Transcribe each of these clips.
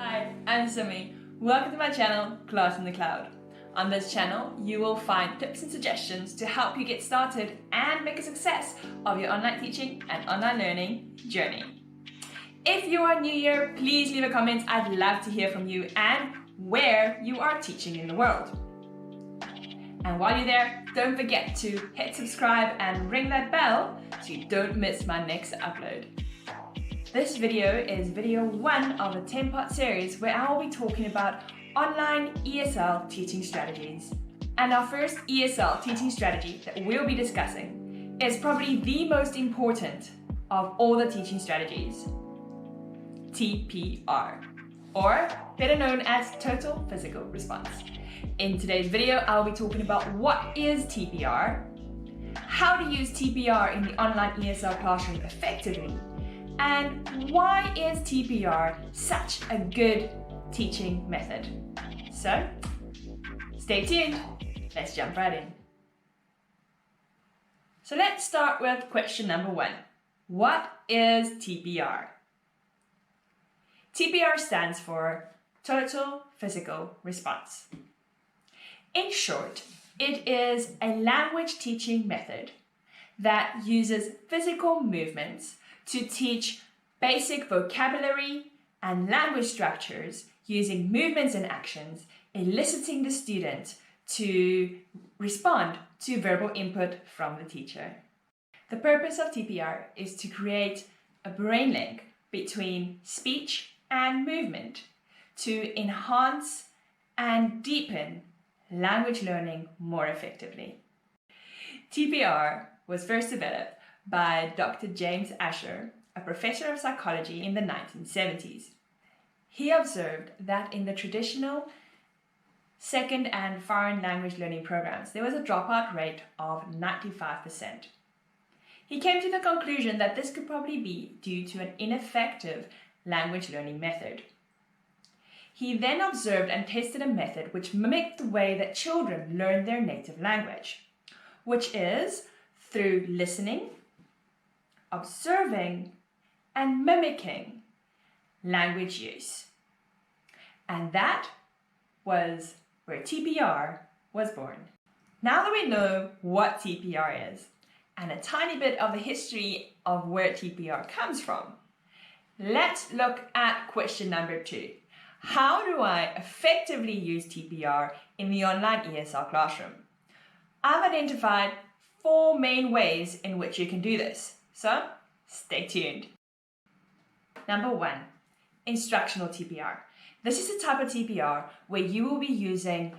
Hi, I'm Simi. Welcome to my channel, Class in the Cloud. On this channel, you will find tips and suggestions to help you get started and make a success of your online teaching and online learning journey. If you are new here, please leave a comment. I'd love to hear from you and where you are teaching in the world. And while you're there, don't forget to hit subscribe and ring that bell so you don't miss my next upload. This video is video 1 of a 10-part series where I will be talking about online ESL teaching strategies. And our first ESL teaching strategy that we'll be discussing is probably the most important of all the teaching strategies. TPR, or better known as Total Physical Response. In today's video, I'll be talking about what is TPR, how to use TPR in the online ESL classroom effectively, and why is TPR such a good teaching method. So, stay tuned, let's jump right in. So let's start with question number 1. What is TPR? TPR stands for Total Physical Response. In short, it is a language teaching method that uses physical movements to teach basic vocabulary and language structures using movements and actions, eliciting the student to respond to verbal input from the teacher. The purpose of TPR is to create a brain link between speech and movement to enhance and deepen language learning more effectively. TPR was first developed by Dr. James Asher, a professor of psychology in the 1970s. He observed that in the traditional second and foreign language learning programs, there was a dropout rate of 95%. He came to the conclusion that this could probably be due to an ineffective language learning method. He then observed and tested a method which mimicked the way that children learn their native language, which is through listening, observing, and mimicking language use. And that was where TPR was born. Now that we know what TPR is, and a tiny bit of the history of where TPR comes from, let's look at question number 2. How do I effectively use TPR in the online ESL classroom? I've identified 4 main ways in which you can do this, so stay tuned. Number 1, instructional TPR. This is a type of TPR where you will be using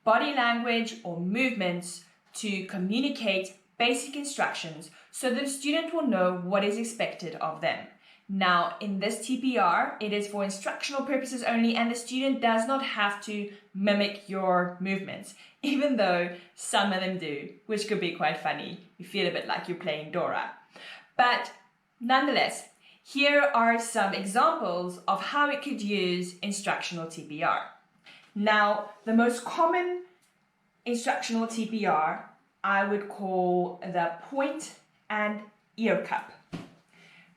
body language or movements to communicate basic instructions so that the student will know what is expected of them. Now, in this TPR, it is for instructional purposes only, and the student does not have to mimic your movements, even though some of them do, which could be quite funny. You feel a bit like you're playing Dora. But nonetheless, here are some examples of how it could use instructional TPR. Now, the most common instructional TPR I would call the point and ear cup.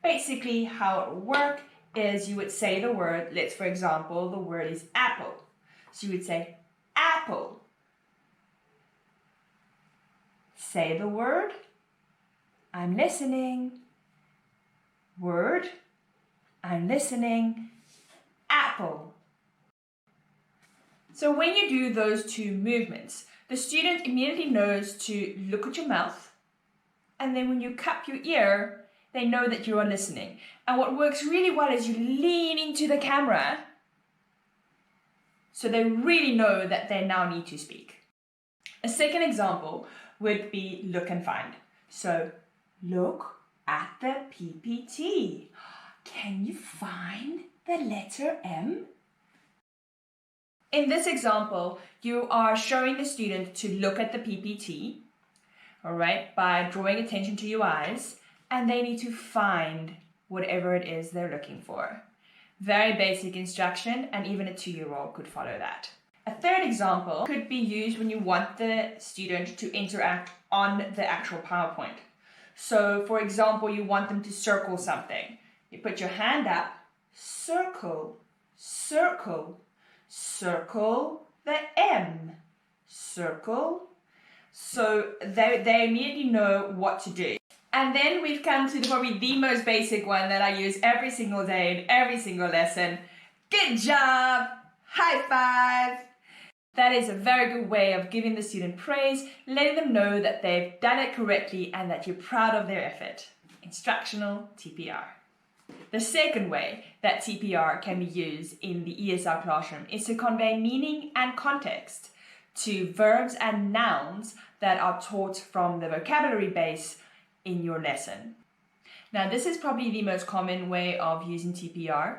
Basically, how it would work is you would say the word, let's for example, the word is apple. So you would say apple. Say the word, I'm listening. Word, I'm listening. Apple. So when you do those 2 movements, the student immediately knows to look at your mouth, and then when you cup your ear, they know that you are listening. And what works really well is you lean into the camera so they really know that they now need to speak. A second example would be look and find. So look at the PPT. Can you find the letter M? In this example, you are showing the student to look at the PPT, all right, by drawing attention to your eyes, and they need to find whatever it is they're looking for. Very basic instruction, and even a 2-year-old could follow that. A third example could be used when you want the student to interact on the actual PowerPoint. So, for example, you want them to circle something. You put your hand up, circle, circle. Circle the M. Circle. So they immediately know what to do. And then we've come to probably the most basic one that I use every single day in every single lesson. Good job! High five! That is a very good way of giving the student praise, letting them know that they've done it correctly and that you're proud of their effort. Instructional TPR. The second way that TPR can be used in the ESL classroom is to convey meaning and context to verbs and nouns that are taught from the vocabulary base in your lesson. Now, this is probably the most common way of using TPR.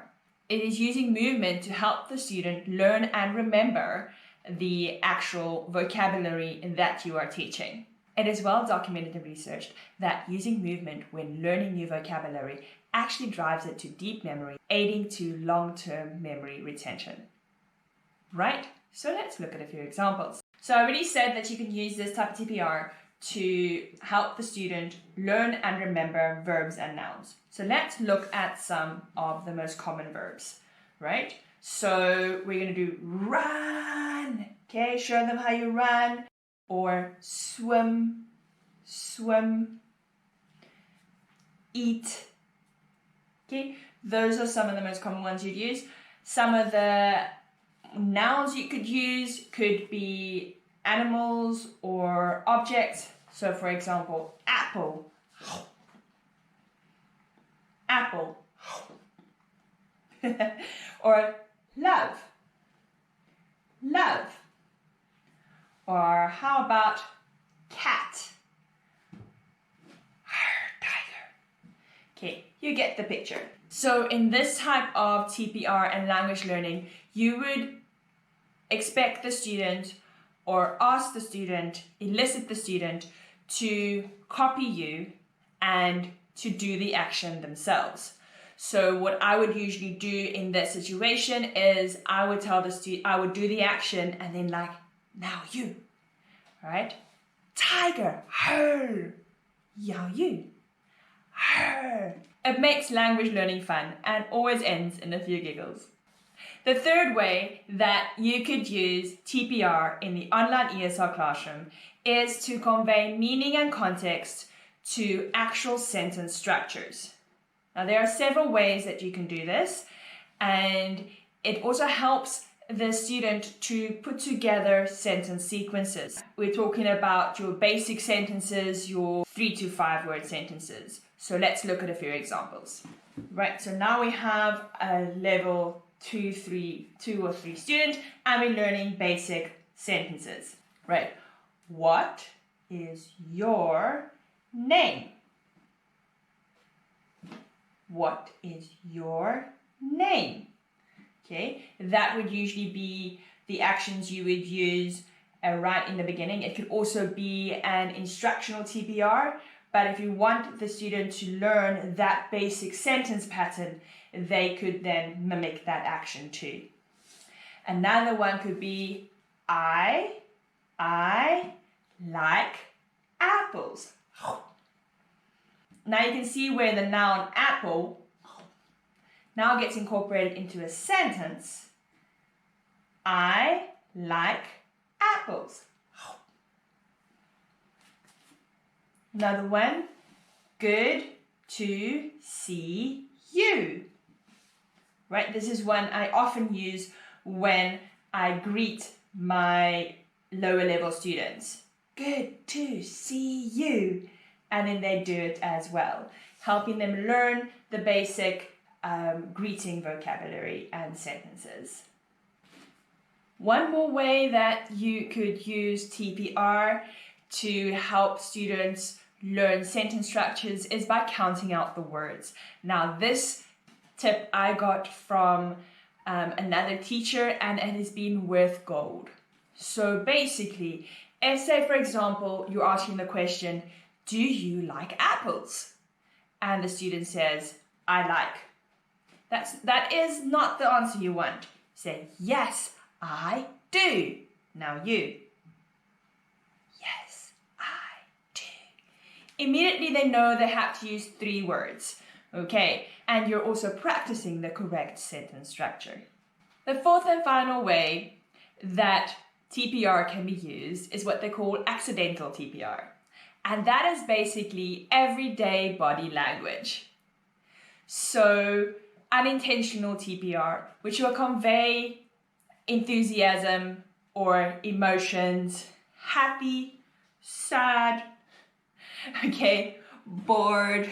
It is using movement to help the student learn and remember the actual vocabulary that you are teaching. It is well documented and researched that using movement when learning new vocabulary actually drives it to deep memory, aiding to long-term memory retention. Right? So let's look at a few examples. So I already said that you can use this type of TPR to help the student learn and remember verbs and nouns. So let's look at some of the most common verbs, right? So we're going to do run, okay? Show them how you run. Or swim, swim, eat, okay? Those are some of the most common ones you'd use. Some of the nouns you could use could be animals or objects. So for example, apple, apple. Or love, love. Or how about cat? Tiger. Okay, you get the picture. So in this type of TPR and language learning, you would expect the student or ask the student, elicit the student to copy you and to do the action themselves. So what I would usually do in that situation is I would tell the student, I would do the action and then like, now you, right? Tiger, her, yao you, her. It makes language learning fun and always ends in a few giggles. The third way that you could use TPR in the online ESL classroom is to convey meaning and context to actual sentence structures. Now there are several ways that you can do this, and it also helps the student to put together sentence sequences. We're talking about your basic sentences, your 3 to 5 word sentences. So let's look at a few examples. Right, so now we have a level 2 or 3 student and we're learning basic sentences. Right, what is your name? What is your name? Okay, that would usually be the actions you would use right in the beginning. It could also be an instructional TPR, but if you want the student to learn that basic sentence pattern, they could then mimic that action too. Another one could be I like apples. Now you can see where the noun apple now gets incorporated into a sentence. I like apples. Another one, good to see you. Right, this is one I often use when I greet my lower level students. Good to see you. And then they do it as well, helping them learn the basic greeting vocabulary and sentences. One more way that you could use TPR to help students learn sentence structures is by counting out the words. Now this tip I got from another teacher and it has been worth gold. So basically, if say for example, you're asking the question, do you like apples? And the student says, I like. That is not the answer you want. Say, yes, I do. Now you. Yes, I do. Immediately they know they have to use 3 words. Okay, and you're also practicing the correct sentence structure. The fourth and final way that TPR can be used is what they call accidental TPR. And that is basically everyday body language. So unintentional TPR, which will convey enthusiasm or emotions, happy, sad, bored,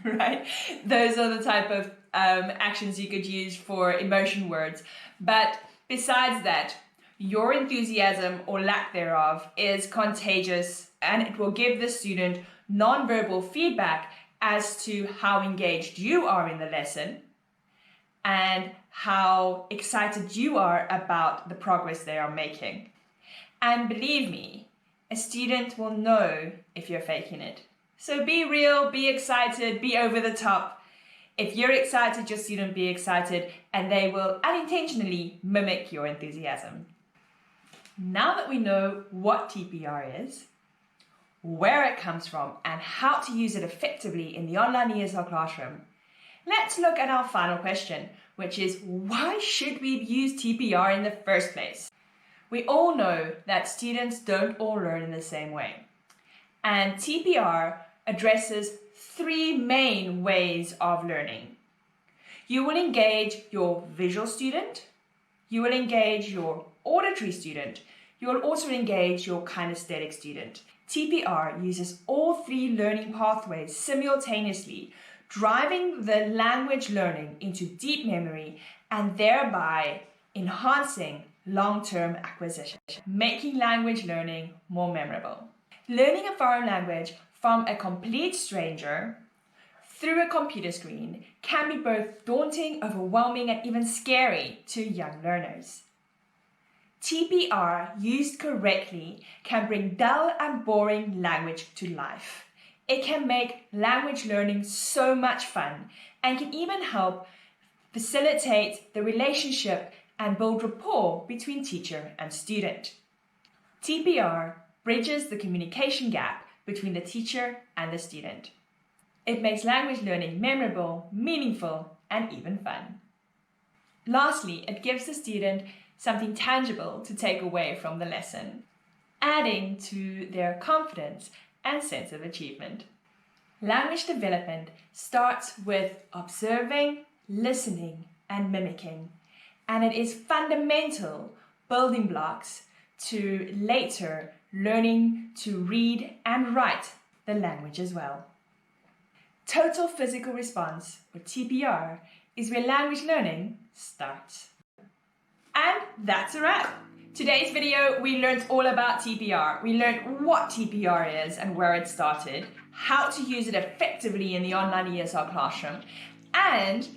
right? Those are the type of actions you could use for emotion words. But besides that, your enthusiasm or lack thereof is contagious, and it will give the student nonverbal feedback as to how engaged you are in the lesson and how excited you are about the progress they are making. And believe me, a student will know if you're faking it. So be real, be excited, be over the top. If you're excited, your student be excited, and they will unintentionally mimic your enthusiasm. Now that we know what TPR is, where it comes from, and how to use it effectively in the online ESL classroom, let's look at our final question, which is, why should we use TPR in the first place? We all know that students don't all learn in the same way. And TPR addresses three main ways of learning. You will engage your visual student, you will engage your auditory student, you will also engage your kinesthetic student. TPR uses all three learning pathways simultaneously, driving the language learning into deep memory and thereby enhancing long-term acquisition, making language learning more memorable. Learning a foreign language from a complete stranger through a computer screen can be both daunting, overwhelming, and even scary to young learners. TPR, used correctly, can bring dull and boring language to life. It can make language learning so much fun and can even help facilitate the relationship and build rapport between teacher and student. TPR bridges the communication gap between the teacher and the student. It makes language learning memorable, meaningful, and even fun. Lastly, it gives the student something tangible to take away from the lesson, adding to their confidence and sense of achievement. Language development starts with observing, listening, and mimicking, and it is fundamental building blocks to later learning to read and write the language as well. Total physical response, or TPR, is where language learning starts. And that's a wrap. Today's video, we learned all about TPR. We learned what TPR is and where it started, how to use it effectively in the online ESL classroom, and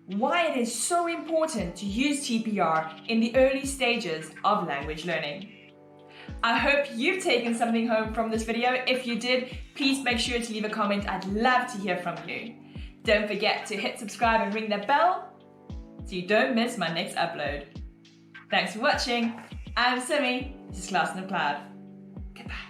why it is so important to use TPR in the early stages of language learning. I hope you've taken something home from this video. If you did, please make sure to leave a comment. I'd love to hear from you. Don't forget to hit subscribe and ring that bell so you don't miss my next upload. Thanks for watching. I'm Simi. This is Class in the Cloud. Goodbye.